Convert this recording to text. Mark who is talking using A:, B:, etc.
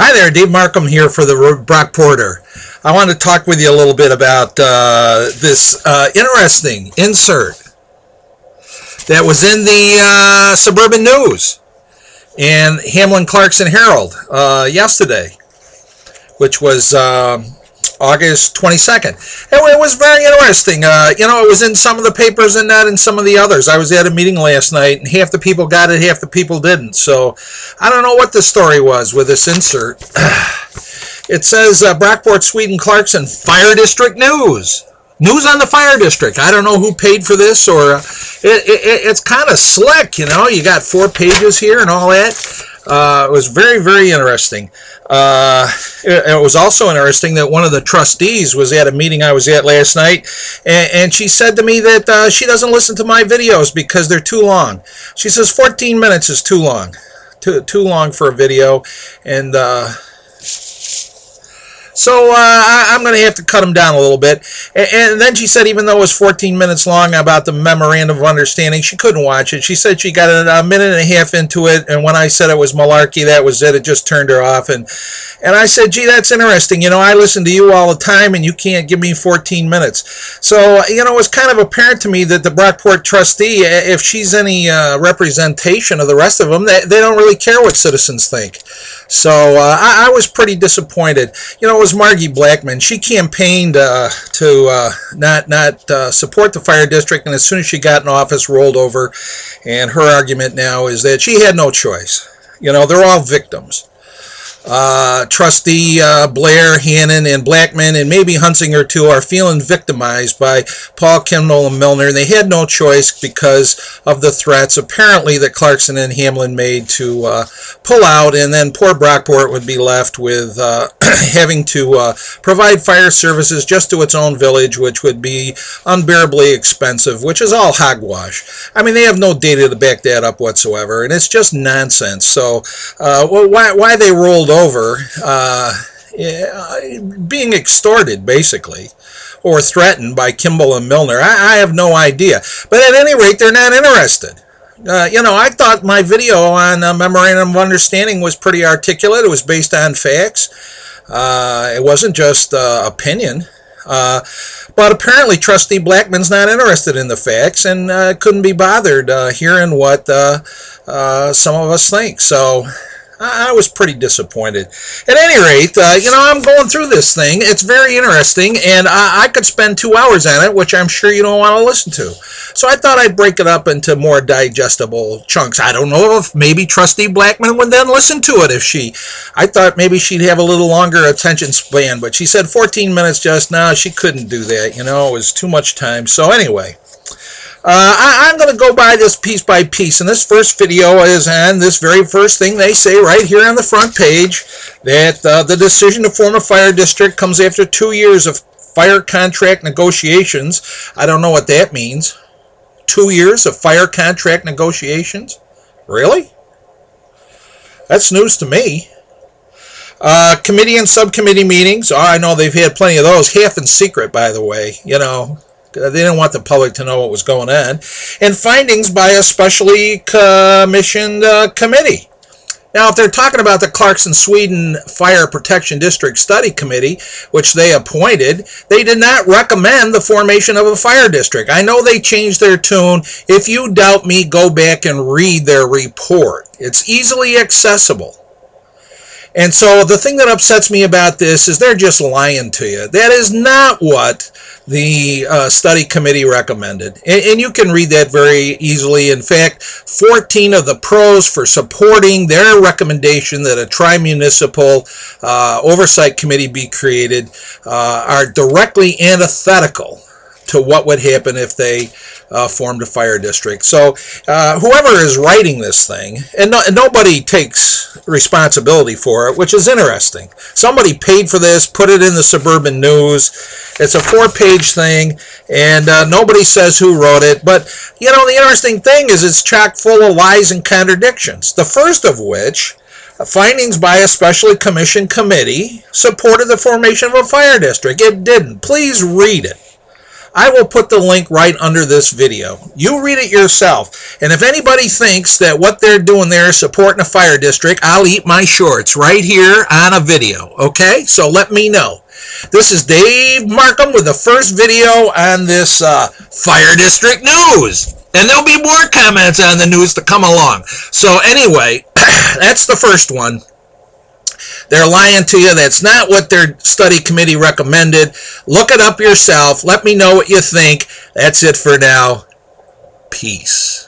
A: Hi there, Dave Markham here for the Brockporter. I want to talk with you a little bit about this interesting insert that was in the Suburban News and Hamlin Clarkson Herald yesterday, which was August 22nd. It was very interesting. It was in some of the papers and not in some of the others. I was at a meeting last night, and half the people got it, half the people didn't. So I don't know what the story was with this insert. It says Brockport, Sweden, Clarkson, Fire District News. News on the Fire District. I don't know who paid for this, or it's kind of slick, you know. You got 4 pages here and all that. It was very, very interesting. It was also interesting that one of the trustees was at a meeting I was at last night, and she said to me that she doesn't listen to my videos because they're too long. She says 14 minutes is too long. Too long for a video, and so I'm going to have to cut them down a little bit. And then she said even though it was 14 minutes long about the Memorandum of Understanding, she couldn't watch it. She said she got a minute and a half into it, and when I said it was malarkey, that was it. It just turned her off. And I said, gee, that's interesting. You know, I listen to you all the time, and you can't give me 14 minutes. So, you know, it was kind of apparent to me that the Brockport trustee, if she's any representation of the rest of them, they don't really care what citizens think. So I was pretty disappointed. You know, it was Margie Blackman. She campaigned to not support the fire district, and as soon as she got in office, rolled over. And her argument now is that she had no choice. You know, they're all victims. Trustee Blair, Hannon, and Blackman, and maybe Hunsinger too, are feeling victimized by Paul, Kimball, and Milner. And they had no choice because of the threats, apparently, that Clarkson and Hamlin made to pull out, and then poor Brockport would be left with having to provide fire services just to its own village, which would be unbearably expensive, which is all hogwash. I mean, they have no data to back that up whatsoever, and it's just nonsense. So why they rolled over, being extorted, basically, or threatened by Kimball and Milner, I have no idea. But at any rate, they're not interested. You know, I thought my video on Memorandum of Understanding was pretty articulate. It was based on facts. It wasn't just opinion. But apparently Trustee Blackman's not interested in the facts and couldn't be bothered hearing what some of us think. So I was pretty disappointed. At any rate, you know, I'm going through this thing. It's very interesting, and I could spend 2 hours on it, which I'm sure you don't want to listen to. So I thought I'd break it up into more digestible chunks. I don't know if maybe Trustee Blackman would then listen to it I thought maybe she'd have a little longer attention span, but she said 14 minutes just now. She couldn't do that, you know. It was too much time. So anyway, I'm going to go by piece, and this first video is on this very first thing they say right here on the front page, that the decision to form a fire district comes after 2 years of fire contract negotiations. I don't know what that means. 2 years of fire contract negotiations? Really? That's news to me. Committee and subcommittee meetings. Oh, I know they've had plenty of those, half in secret, by the way, you know. They didn't want the public to know what was going on. And findings by a specially commissioned committee. Now, if they're talking about the Clarkson, Sweden Fire Protection District Study Committee, which they appointed, they did not recommend the formation of a fire district. I know they changed their tune. If you doubt me, go back and read their report. It's easily accessible. And so the thing that upsets me about this is they're just lying to you. That is not what the study committee recommended. And you can read that very easily. In fact, 14 of the pros for supporting their recommendation that a tri-municipal oversight committee be created are directly antithetical to what would happen if they formed a fire district. So whoever is writing this thing, and nobody takes responsibility for it, which is interesting. Somebody paid for this, put it in the Suburban News. It's a 4-page thing, and nobody says who wrote it. But, you know, the interesting thing is it's chock full of lies and contradictions. The first of which, findings by a specially commissioned committee, supported the formation of a fire district. It didn't. Please read it. I will put the link right under this video. You read it yourself. And if anybody thinks that what they're doing there is supporting a fire district, I'll eat my shorts right here on a video. Okay? So let me know. This is Dave Markham with the first video on this fire district news. And there'll be more comments on the news to come along. So anyway, that's the first one. They're lying to you. That's not what their study committee recommended. Look it up yourself. Let me know what you think. That's it for now. Peace.